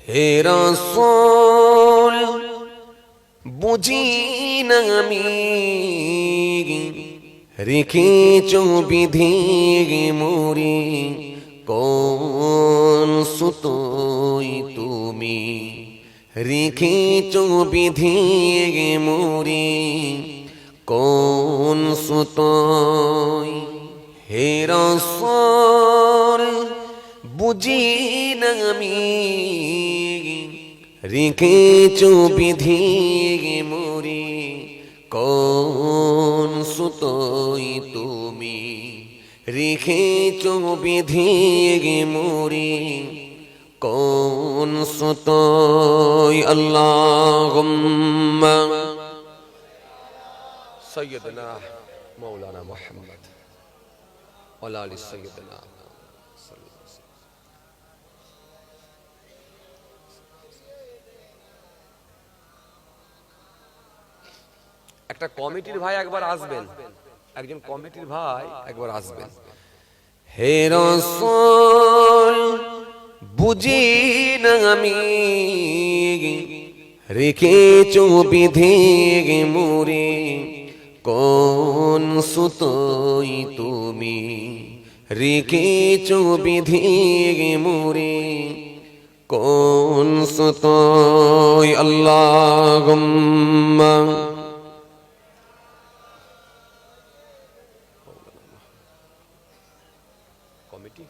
হে রাসূল বুঝি না আমি রেখেছ বিধি মোরে কোন সুতোয় তুমি রেখেছ বিধি মোরে কোন সুতোয় হে রাসূল বুঝি না আমি রেখেছ বিধি মোরে কোন সুতোয় তুমি রেখেছ বিধি মোরে কোন সুতোয় আল্লাহুম্মা সাইয়্যিদনা মাওলানা মুহাম্মদ ওয়া আলি সাইয়্যিদনা। একটা কমিটির ভাই একবার আসবেন, একজন কমিটির ভাই একবার আসবেন। হে রাসূল বুঝি না আমি রেখেছ বিধি মোরে কোন সুতোয় তুমি রেখেছ বিধি মোরে কোন সুতোয় আল্লাহুম্মা কমিটি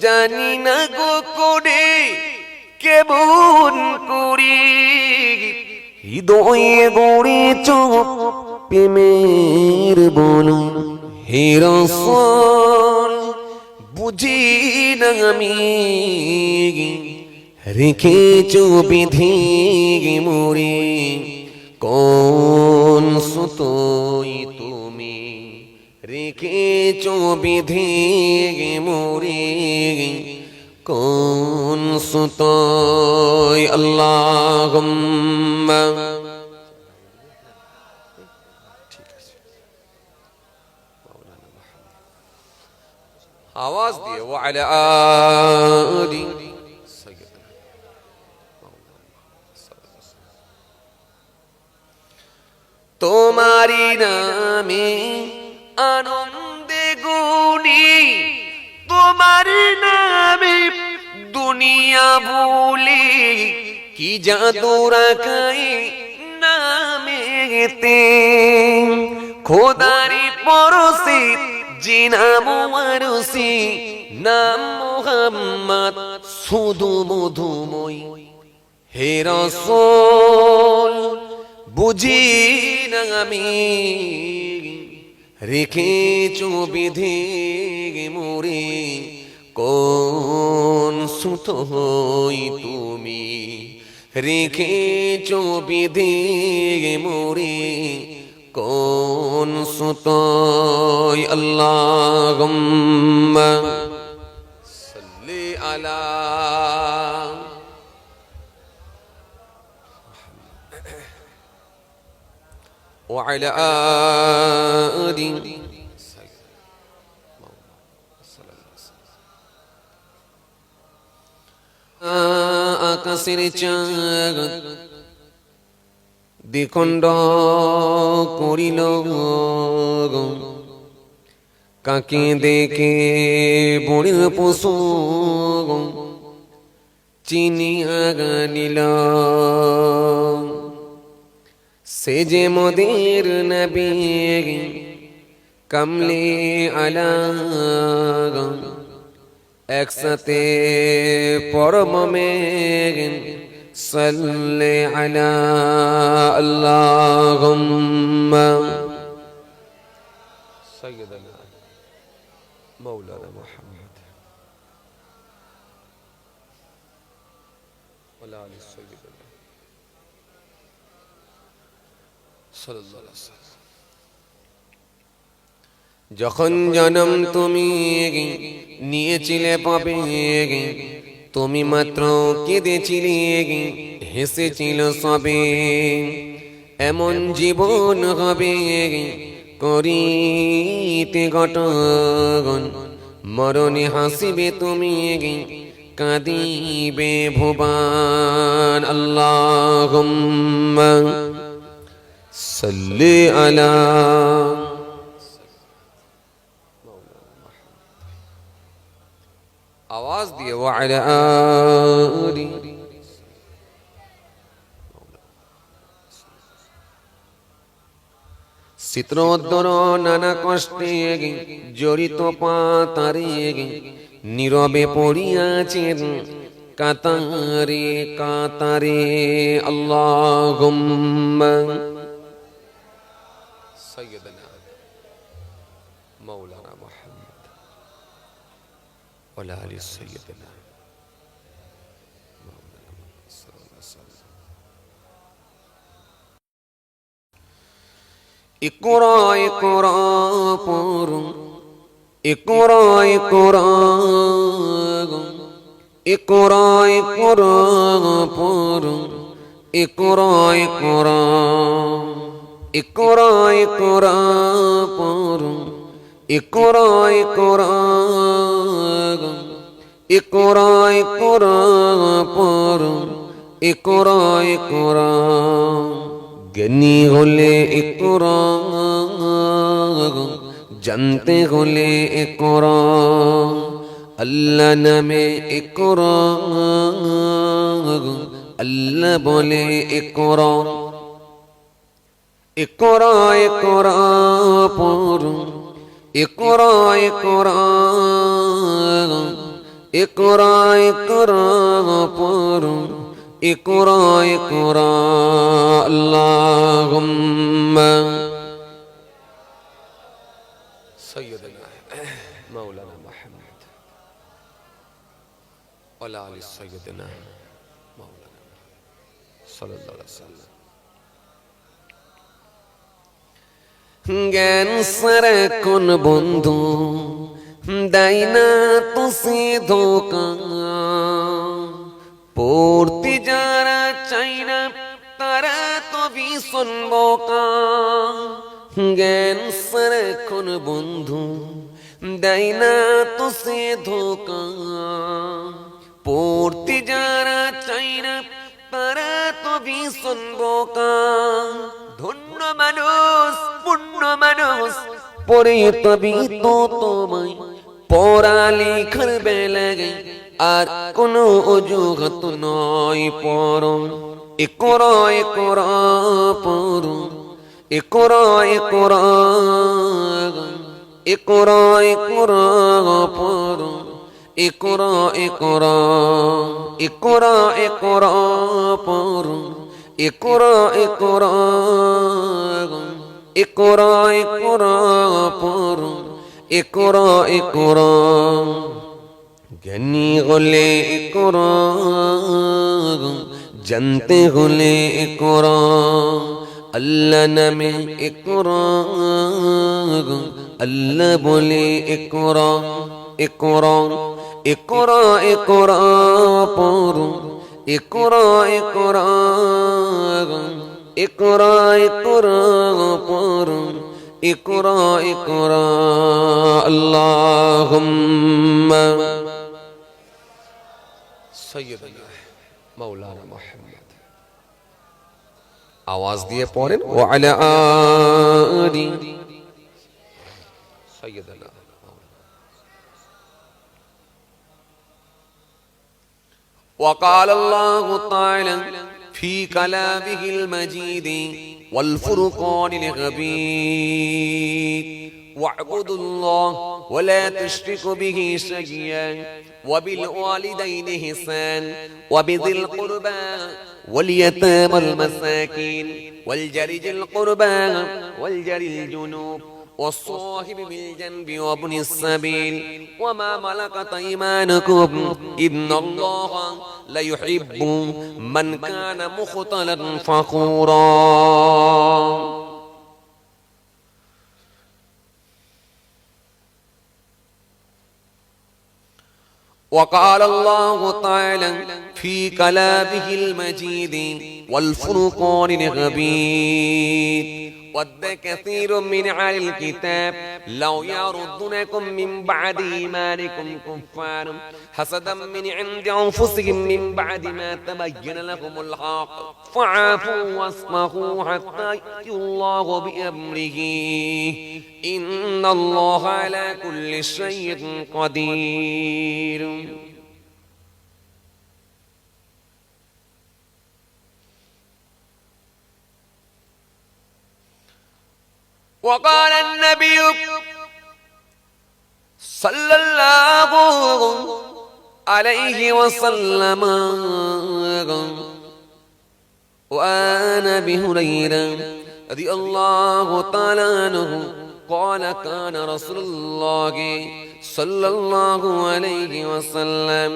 জানি না গো করে কেমন করি হৃদয়ে গড়েছ প্রেমের বনু। হে রাসূল বুঝি না আমি রেখেছ বিধি মোরে কোন সুতোয় তুমি রেখেছ বিধি মোরে কোন সুতোয় আল্লাহুম্মা। আওয়াজ দিয়ে ওয়া আলা আলি তোমারি নামে আনন্দে গুনি তোমার নামে দুনিয়া ভুলি কি জাদু রাখাই নামেতে খোদারি পরশে জিনা মুয়ারসি নাম মুহাম্মদ শুধু মধুময়। হে রাসূল বুঝি না আমি রেখেছ বিধি মোরে কোন সুতোয় তুমি রেখেছ বিধি মোরে কোন সুতোয় আল্লাহুম্মা সাল্লি আলা ওয়া আলা আলি আকাশের চাঁদ দ্বিখণ্ড করিল কাকে দেখে বড়িল পশু চিনিয়া নিল সে যে মোদের নবী কমলে আলা একসাথে পরম মেঘ সাল্লি আলা আল্লাহুম্মা সাইয়্যিদনা মাওলানা মুহাম্মদ ওয়া আলি সাইয়্যিদনা সাল্লাল্লাহু আলাইহি ওয়াসাল্লাম। যখন জন্ম তুমি নিয়েছিলে পাবে তুমি মাত্র কেঁদেছিলে হেসেছিল সবে এমন জীবন হবে করিতে ঘটন, মরণে হাসিবে তুমি কাঁদিবে ভুবন। আল্লাহুম্মা সাল্লি আলা, আওয়াজ দিয়ে ওয়া আলা আলি। চিত্রোদ্দর নানা কষ্টে জড়িত পাতারে নীরবে পড়িয়াছেন কাতারে কাতারে। আল্লাহুম্মা সাইয়্যিদানা মাওলানা মুহাম্মদ ওয়া আলা আলি সাইয়্যিদানা ইকরা ইকরা পড়ুন, ইকরা ইকরা, ইকরা ইকরা পড়ুন, ইকরা ইকরা, ইকরা ইকরা পড়ুন, ইকরা ইকরা, ইকরা ইকরা পড়ুন, ইকরা ইকরা। জ্ঞানী হলে ইকরা, জানতে হলে ইকরা, আল্লাহ নামে ইকরা, আল্লাহ বলে ইকরা। ইকরা ইকরা পড়ুন, ইকরা ইকরা, ইকরা ইকরা পড়ুন, ইকরা ইকরা। আল্লাহুম্মা সাইয়্যিদানা মাওলানা মুহাম্মদ ওয়া আলা আলি সাইয়্যিদানা মাওলানা সাল্লাল্লাহু আলাইহি ওয়াসাল্লাম। জ্ঞান সারা কোন বন্ধু দেয় না তো সে ধোঁকা, পড়তে যারা চাই না তারা তো ভীষণ বোকা। জ্ঞান সারা কোন বন্ধু দেয় না তো সে ধোঁকা, পড়তে যারা চাই না তারা তো ভীষণ বোকা। ধন্য মানুষ পূর্ণ মানুষ পড়ে তবে তো তোমায় পড়ালেখার বেলায় আর কোনো অজুহাত নয়। পড়ো ইকরা ইকরা পড়ো, ইকরা ইকরা, ইকরা ইকরা পড়ো, ইকরা ইকরা, ইকরা ইকরা পড়ো, ইকরা ইকরা, ইকরা ইকরা পড়ো, ইকরা ইকরা। জ্ঞানী হলে ইকরা, জানতে হলে ইকরা, আল্লাহ নামে ইকরা, আল্লাহ বলে ইকরা। ইকরা ইকরা ইকরা পড়ো, ইকরা ইকরা, ইকরা ইকরা পড়ো, ইকরা ইকরা। আল্লাহুম্মা সাইয়্যিদানা মাওলানা মুহাম্মদ। আওয়াজ দিয়ে পড়েন ওয়া আলা আলি সাইয়্যিদানা। وقال الله تعالى في كلامه المجيد والفرقان الحميد واعبدوا الله ولا تشركوا به شيئا وبالوالدين إحسانا وبذي القربى واليتامى والمساكين والجار ذي القربى والجار الجنوب والصاحب بالجنب وابن السبيل وما ملكت أيمانكم إن الله لا يحب من كان مختالا فخورا وقال الله تعالى في كلامه المجيد والفرقان الحميد ود كثير من أهل الكتاب لو يردونكم من بعد إيمانكم كفارا حسدا من عند أنفسهم من بعد ما تبين لهم الحق فاعفوا واصفحوا حتى يأتي الله بأمره إن الله على كل شيء قدير. وقال النبي صلى الله عليه وسلم وعن أبي هريرة رضي الله تعالى عنه قال كان رسول الله صلى الله عليه وسلم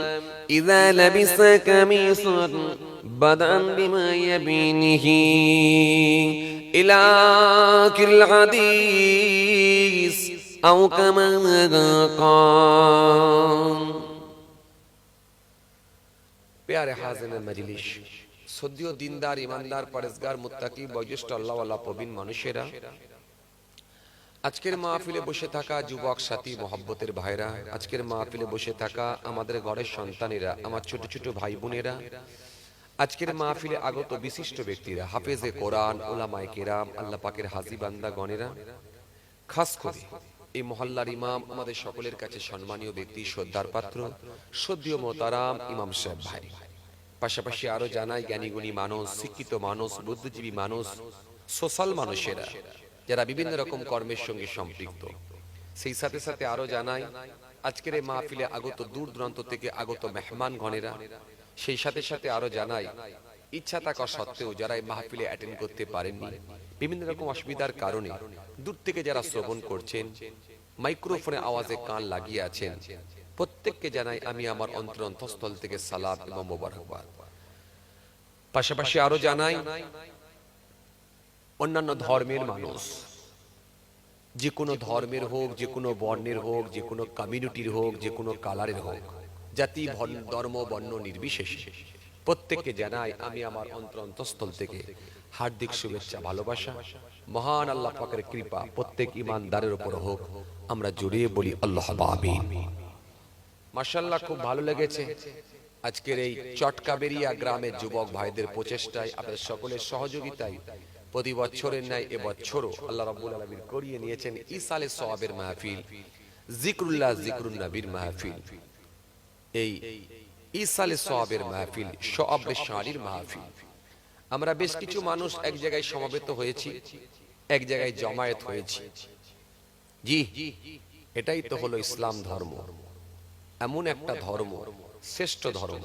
إذا لبس قميصا بدأ بما يبينه إلى آخر الحديث أو كما قال. प्यारे हाज़िर मजलिस सद्यो दीनदार ईमानदार परहेजगार मुत्ताकी बयोज्येष्ठ আল্লাহওয়ালা প্রবীণ মানুষেরা, আজকের মাহফিলে বসে থাকা যুবক সাথী মহব্বতের ভাইরা, আজকের মাহফিলে বসে থাকা আমাদের ঘরের সন্তানেরা, আমার ছোট ছোট ভাই বোনেরা, আজকের মাহফিলে আগত বিশিষ্ট ব্যক্তিরা, হাফেজে কোরআন, উলামায়ে কেরাম, আল্লাহ পাকের হাজী বান্দা গণেরা, খাস করে এই মহল্লার ইমাম, আমাদের সকলের কাছে সম্মানীয় ব্যক্তি, শ্রদ্ধার পাত্র, শ্রদ্ধেয় মোহতারাম ইমাম সাহেব ভাই, পাশাপাশি আরো জানাই জ্ঞানীগুণী মানুষ, শিক্ষিত মানুষ, বুদ্ধিজীবী মানুষ, সোশ্যাল মানুষেরা যারা বিভিন্ন রকম কর্মের সঙ্গে সম্পৃক্ত, সেই সাথে সাথে আরো জানাই আজকের এই মাহফিলে আগত দূর দূরান্ত থেকে আগত মেহমান গণেরা, সেই সাথে সাথে আরো জানাই ইচ্ছা থাকা সত্ত্বেও যারা এই মাহফিলে অ্যাটেন্ড করতে পারেননি, বিভিন্ন রকম অসুবিধার কারণে দূর থেকে যারা শ্রবণ করছেন, মাইক্রোফোনে আওয়াজে কান লাগিয়ে আছেন, প্রত্যেককে জানাই আমি আমার অন্তরস্থল থেকে সালাম এবং মোবারকবাদ। পাশাপাশি আরো জানাই অন্যান্য ধর্মের মানুষ, যে কোনো ধর্মের হোক, যে কোনো বর্ণের হোক, যে কোনো কমিউনিটির হোক, যে কোনো কালারের হোক, জাতি ধর্ম বর্ণ নির্বিশেষে প্রত্যেককে জানাই আমি আমার অন্তরস্থল থেকে হার্দিক শুভেচ্ছা, ভালোবাসা। মহান আল্লাহ পাকের কৃপা প্রত্যেক ইমানদারের উপর হোক, আমরা জড়িয়ে বলি আল্লাহুম্মা আমিন। মাশাআল্লাহ, খুব ভালো লেগেছে আজকের এই চটকাবেরিয়া গ্রামের যুবক ভাইদের প্রচেষ্টায়, আপনাদের সকলের সহযোগিতায় প্রতি বছরের ন্যায় এবছরও আল্লাহ রাব্বুল আলামিন করিয়ে নিয়েছেন ইসালে সওয়াবের মাহফিল, জিকরুল্লাহ জিকরুন নবীর মাহফিল। এই ইসালে সওয়াবের মাহফিল, সওয়াবে শানির মাহফিল, আমরা বেশ কিছু মানুষ এক জায়গায় সমবেত হয়েছি, এক জায়গায় জমায়েত হয়েছি। জি, এটাই তো হলো ইসলাম ধর্ম, এমন একটা ধর্ম, শ্রেষ্ঠ ধর্ম।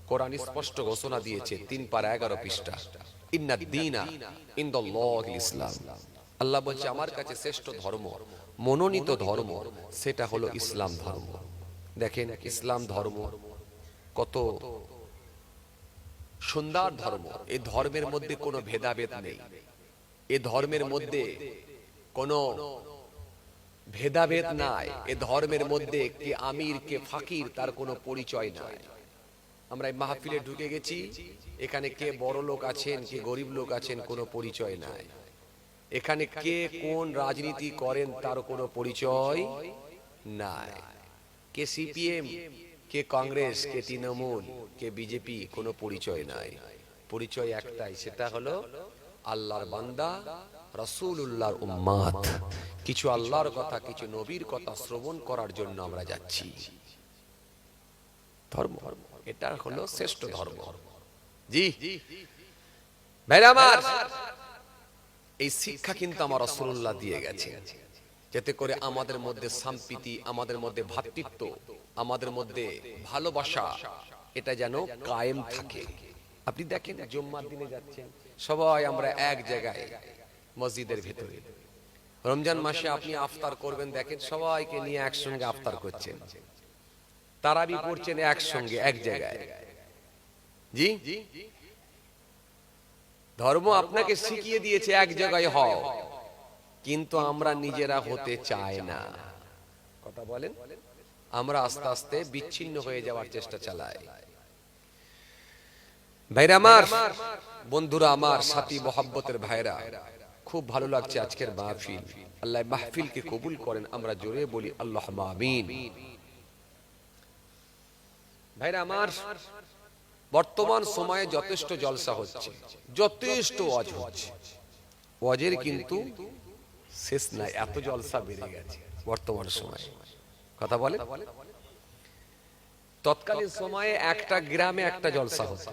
কোরআন স্পষ্ট ঘোষণা দিয়েছে 3 পারা 11 পৃষ্ঠা, ইন্নাদ দীনা ইনদাল্লাহিল ইসলাম। আল্লাহ বলছে আমার কাছে শ্রেষ্ঠ ধর্ম, মনোনীত ধর্ম, সেটা হলো ইসলাম ধর্ম। দেখেন ইসলাম ধর্ম কত সুন্দর ধর্ম। এই ধর্মের মধ্যে কোনো ভেদাভেদ নেই, এই ধর্মের মধ্যে কোনো ভেদাভেদ নাই, এই ধর্মের মধ্যে কে আমির কে ফাকির তার কোনো পরিচয় নাই। আমরা এই মাহফিলে ঢুকে গেছি, এখানে কে বড় লোক আছেন কে গরিব লোক আছেন কোনো পরিচয় নাই, এখানে কে কোন রাজনীতি করেন তার কোনো পরিচয় নাই, কে সিপিএম কে কংগ্রেস কে তৃণমূল কে বিজেপি কোনো পরিচয় নাই। পরিচয় একটাই, সেটা হলো আল্লাহর বান্দা, রাসূলুল্লাহর উম্মত। কিছু আল্লাহর কথা, কিছু নবীর কথা শ্রবণ করার জন্য আমরা যাচ্ছি। ধর্ম, এটা হলো শ্রেষ্ঠ ধর্ম। জি ভাইরা আমার, এই শিক্ষা কিন্তু আমার রাসূলুল্লাহ দিয়ে গেছে, যাতে করে আমাদের মধ্যে সম্প্রীতি, আমাদের মধ্যে ভ্রাতৃত্ব, আমাদের মধ্যে ভালোবাসা, এটা যেন কায়েম থাকে। আপনি দেখেন জুম্মার দিনে যাচ্ছেন সবাই, আমরা এক জায়গায় মসজিদের ভিতরে, রমজান মাসে আপনি আফতার করবেন, দেখেন সবাইকে নিয়ে একসঙ্গে আফতার করছেন, তারাবি পড়ছেন একসঙ্গে এক জায়গায়। জি, ধর্ম আপনাকে শিখিয়ে দিয়েছে এক জায়গায় হও, কিন্তু আমরা নিজেরা হতে চাই না। কথা বলেন, আমরা আস্তে আস্তে বিচ্ছিন্ন হয়ে যাওয়ার চেষ্টা চালাই। ভাইরা আমার, বন্ধুরা আমার, সাথী মহব্বতের ভাইরা, খুব ভালো লাগছে আজকের মাহফিল। আল্লাহ মাহফিলকে কবুল করেন, আমরা জোরে বলি আল্লাহুম্মা আমিন। ভাইরা আমার, বর্তমান সময়ে যথেষ্ট জলসা হচ্ছে, যথেষ্ট ওয়াজ হচ্ছে, ওয়াজের কিন্তু শেষ নাই, এত জলসা বেড়ে গেছে বর্তমান সময়ে। কথা বলে, তৎকালীন সময়ে একটা গ্রামে একটা জলসা হতো,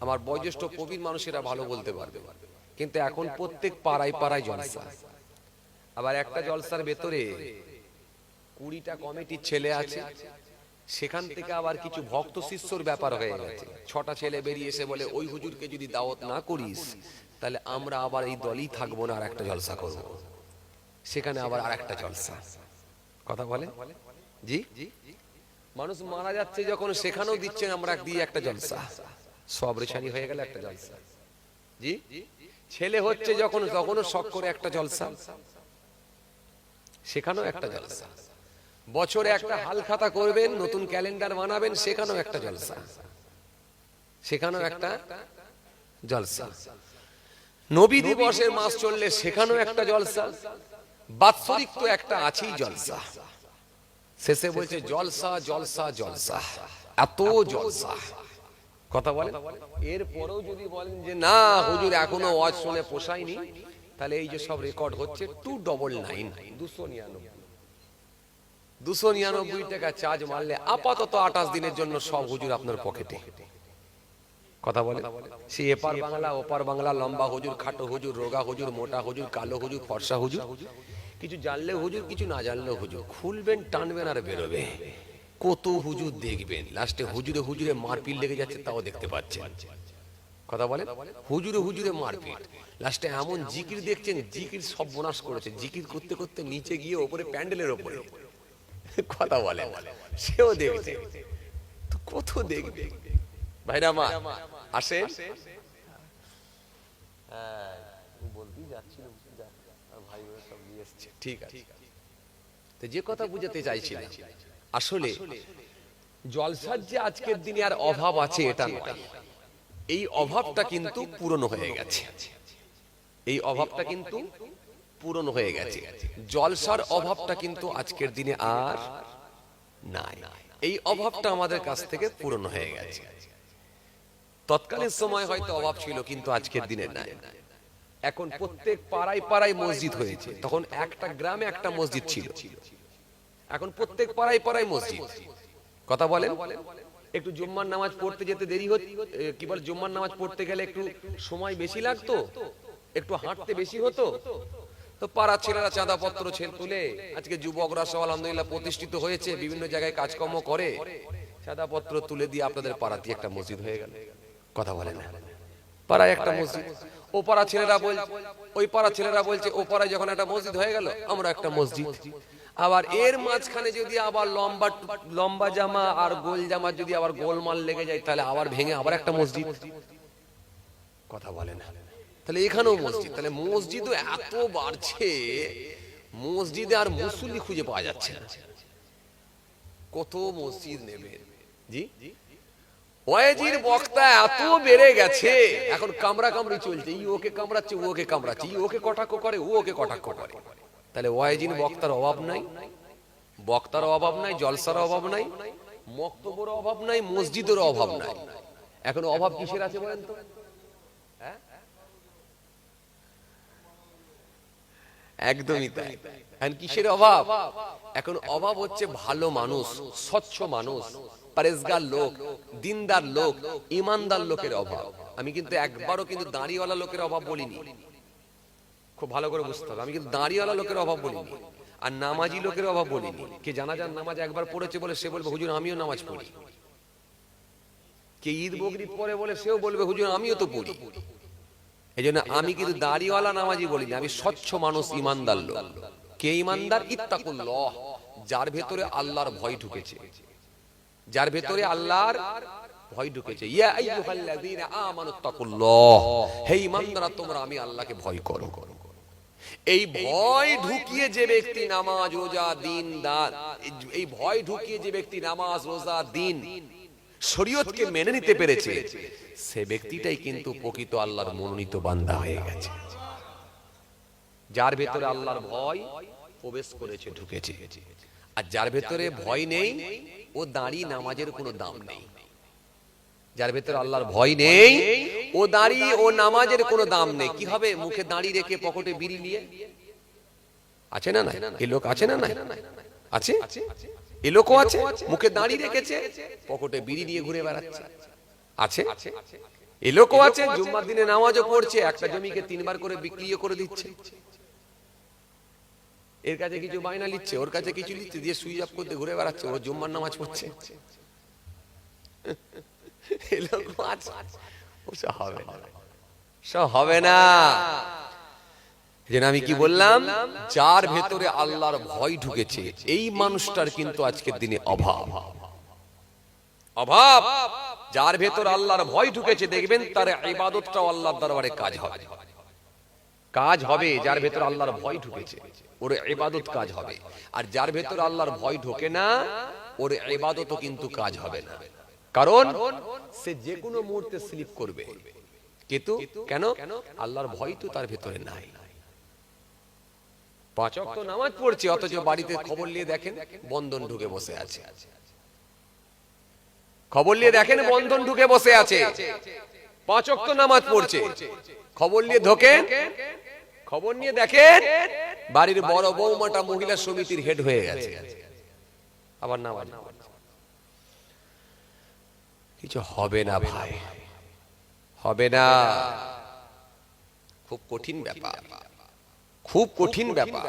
আমার বয়োজ্যেষ্ঠ প্রবীণ মানুষেরা ভালো বলতে পারবে, কিন্তু এখন প্রত্যেক পাড়ায় পাড়ায় জলসা। আবার একটা জলসার ভেতরে 20টা কমিটির ছেলে আছে, সেখান থেকে আবার কিছু ভক্ত শিষ্যর ব্যাপার হয়ে গেছে। 6টা ছেলে বেরিয়ে এসে বলে, ওই হুজুরকে যদি দাওয়াত না করিস তাহলে আমরা আবার এই দলই থাকবো না, আর একটা জলসা করব। সেখানে আবার আর একটা জলসা। কথা বলে জি, মানুষ মারা যাচ্ছে যখন, সেখানেও দিচ্ছেন আমরা দিয়ে একটা জলসা, সব রেশানি হয়ে গেল একটা জলসা। জি, ছেলে হচ্ছে যখন, তখনও শখ করে একটা জলসা, সেখানেও একটা জলসা। বছরে একটা হালখাতা করবেন, নতুন ক্যালেন্ডার বানাবেন, সেখানেও একটা জলসা, সেখানেও একটা জলসা। নবী দিবসের মাস চললে সেখানেও একটা জলসা। বাৎসরিক তো একটা আছেই জলসা। শেষে বলছে জলসা জলসা জলসা, এত জলসা। কথা বলে, এরপরেও যদি বলেন যে না হুজুর এখনো ওয়াজ শুনে পোষায়নি, তাহলে এই যে সব রেকর্ড হচ্ছে 299 299 টাকা চার্জ মারলে আপাতত 28 দিনের জন্য সব হুজুর আপনার পকেটে। কথা বলে, সে এপার বাংলা ওপার বাংলা, লম্বা হুজুর, খাটো হুজুর, রোগা হুজুর, মোটা হুজুর, কালো হুজুর, ফর্সা হুজুর, কিছু জানলে হুজুর, কিছু না জানলেও হুজুর। খুলবেন, টানবেন আর বেরোবে। কত হুজুর দেখবেন, লাস্টে হুজুরে হুজুরে মারপিট লেগে যাচ্ছে, তাও দেখতে পাচ্ছেন। কথা বলেন, হুজুরে হুজুরে মারপিট, লাস্টে এমন জিকির দেখছেন, জিকির সব বোনাস করেছে, জিকির করতে করতে নিচে গিয়ে ওপরে প্যান্ডেলের ওপরে। কথা বলে, সেও দেখছে, তো কত দেখবে। ভাইরা মা আসেন, বলতেই যাচ্ছিলাম, ভাই সব নিয়ে এসছে, ঠিক আছে। তো যে কথা বুঝাতে চাইছিলাম, আসলে জলসার যে আজকের দিনে আর অভাব আছে এটা নয়, এই অভাবটা কিন্তু পূরণ হয়ে গেছে। এই অভাবটা কিন্তু পূরণ হয়ে গেছে। জলসার অভাবটা কিন্তু আজকের দিনে আর নাই, এই অভাবটা আমাদের কাছ থেকে পূরণ হয়ে গেছে। তৎকালীন সময় হয়তো অভাব ছিল, কিন্তু আজকের দিনে নাই। এখন প্রত্যেক পাড়ায় পাড়ায় মসজিদ হয়েছে, তখন একটা গ্রামে একটা মসজিদ ছিল, এখন প্রত্যেক পাড়ায় পাড়ায় মসজিদ। কথা বলেন, একটু জুম্মার নামাজ পড়তে যেতে দেরি হতো, কি বল, জুম্মার নামাজ পড়তে গেলে একটু সময় বেশি লাগতো, একটু হাঁটতে বেশি হতো, তো পাড়ার ছেলেরা চাঁদা পত্র তুলে, আজকে যুবকরা সব আলহামদুলিল্লাহ প্রতিষ্ঠিত হয়েছে, বিভিন্ন জায়গায় কাজকর্ম করে, চাঁদা পত্র তুলে দিয়ে আপনাদের পাড়াতে একটা মসজিদ হয়ে গেল। কথা বলে না, পাড়ায় একটা মসজিদ। ও পাড়া ছেলেরা বলছে, ওই পাড়া ছেলেরা বলছে, ও পাড়ায় যখন একটা মসজিদ হয়ে গেল, আমরা একটা মসজিদ। আবার এর মাঝখানে যদি আবার লম্বা লম্বা জামা আর গোল জামা যদি আবার গোলমাল লেগে যায়, তাহলে আবার ভেঙে আবার একটা মসজিদ। কথা বলে না, তাহলে এখানেও মসজিদ। তাহলে মসজিদও এত বাড়ছে, মসজিদে আর মুসল্লি খুঁজে পাওয়া যাচ্ছে না। কত মসজিদ নেবেন জি, ওয়াজির বক্তা এত বেড়ে গেছে, এখন কামড়া কামড়ি চলছে, ই ওকে কামড়াচ্ছে, ও ওকে কামড়াচ্ছে, ই ওকে কটাক্ষ করে, ও ওকে কটাক্ষ করে। তাহলে ওয়াজির বক্তার অভাব নাই, বক্তার অভাব নাই, জলসার অভাব নাই, মক্তবের অভাব নাই, মসজিদের অভাব নাই। এখন অভাব কিসের আছে বলেন তো? একদমই তাই। এখন কিসের অভাব? এখন অভাব হচ্ছে ভালো মানুষ, স্বচ্ছ মানুষ, পরেজগার লোক, দিনদার লোক, ইমানদার লোকের অভাব। আমি কিন্তু একবারও কিন্তু দাঁড়িওয়ালা লোকের অভাব বলিনি, খুব ভালো করে বুঝতে হবে। আমি কিন্তু দাঁড়িওয়ালা লোকের অভাব বলিনি, আর নামাজি লোকের অভাব বলিনি। কে জানাজার নামাজ একবার পড়েছে বলে সে বলবে হুজুর আমিও নামাজ পড়ি। কে ঈদ বকরিদ পড়ে বলে সেও বলবে হুজুর আমিও তো পড়ি। এই জন্য আমি কিন্তু দাড়িওয়ালা নামাজি বলিনি, আমি স্বচ্ছ মানুষ, ইমানদার লোক। কে ইমানদার? ইত্তাকুল্লাহ, যার ভেতরে আল্লাহর ভয় ঢুকেছে, যার ভেতরে আল্লাহর ভয় ঢুকেছে। ইয়া আইয়ুহাল্লাযীনা আমানুত্তাকুল্লাহ, হে ঈমানদাররা তোমরা আমি আল্লাহকে ভয় করো। এই ভয় ঢুকিয়ে যে ব্যক্তি নামাজ রোজা দিন দান, এই ভয় ঢুকিয়ে যে ব্যক্তি নামাজ রোজা দিন শরীয়তকে মেনে নিতে পেরেছে, সে ব্যক্তিটাই কিন্তু প্রকৃত আল্লাহর মনোনীত বান্দা হয়ে গেছে, যার ভেতরে আল্লাহর ভয় প্রবেশ করেছে, ঢুকেছে। আর যার ভেতরে ভয় নেই, ও দাঁড়িয়ে নামাজের কোনো দাম নেই। যার ভেতরে আল্লাহর ভয় নেই, ও দাঁড়িয়ে ও নামাজের কোনো দাম নেই। কি হবে? মুখে দাঁড়িয়ে রেখে পকেটে বিড়ি নিয়ে আছে না? এই লোক আছে না? আছে, এই লোকও আছে, মুখে দাঁড়িয়ে রেখেছে, পকেটে বিড়ি নিয়ে ঘুরে বেড়াচ্ছে, আছে। এই লোকও আছে, জুম্মার দিনে নামাজও পড়ছে, একটা জমিকে 3 বার করে বিক্রিও করে দিচ্ছে। এর কাছে কিছু বায়না নিচ্ছে, ওর কাছে কিছু নিচ্ছে, দিয়ে সুইচ অফ করতে ঘুরে বেড়াচ্ছে, ও জুম্মার নামাজ পড়ছে। হবে না। যেন আমি কি বললাম, যার ভেতরে আল্লাহর ভয় ঢুকেছে, এই মানুষটার কিন্তু আজকের দিনে অভাব। যার ভেতর আল্লাহর ভয় ঢুকেছে, দেখবেন তার ইবাদতটাও আল্লাহর দরবারে কাজ হবে। যার ভেতর আল্লাহর ভয় ঢুকেছে, ওর ইবাদত কাজ হবে। আর যার ভেতর আল্লাহর ভয় ঢোকে না, ওর ইবাদতও কিন্তু কাজ হবে না। কারণ সে যে কোনো মুহূর্তে স্লিপ করবে। কিন্তু কেন? আল্লাহর ভয় তো তার ভেতরে নাই। 5 ওয়াক্ত নামাজ পড়ছে, অথচ বাড়িতে খবর নিয়ে দেখেন বন্ধন ঢুকে বসে আছে। খবর নিয়ে দেখেন বন্ধন ঢুকে বসে আছে। 5 ওয়াক্ত নামাজ পড়ছে, খবর নিয়ে ঢোকেন, খবর নিয়ে দেখেন বাড়ির বড় বৌমাটা মহিলা সমিতির হেড হয়ে গেছে। আবার নামাজ কিছু হবে না ভাই, হবে না। খুব কঠিন ব্যাপার, খুব কঠিন ব্যাপার।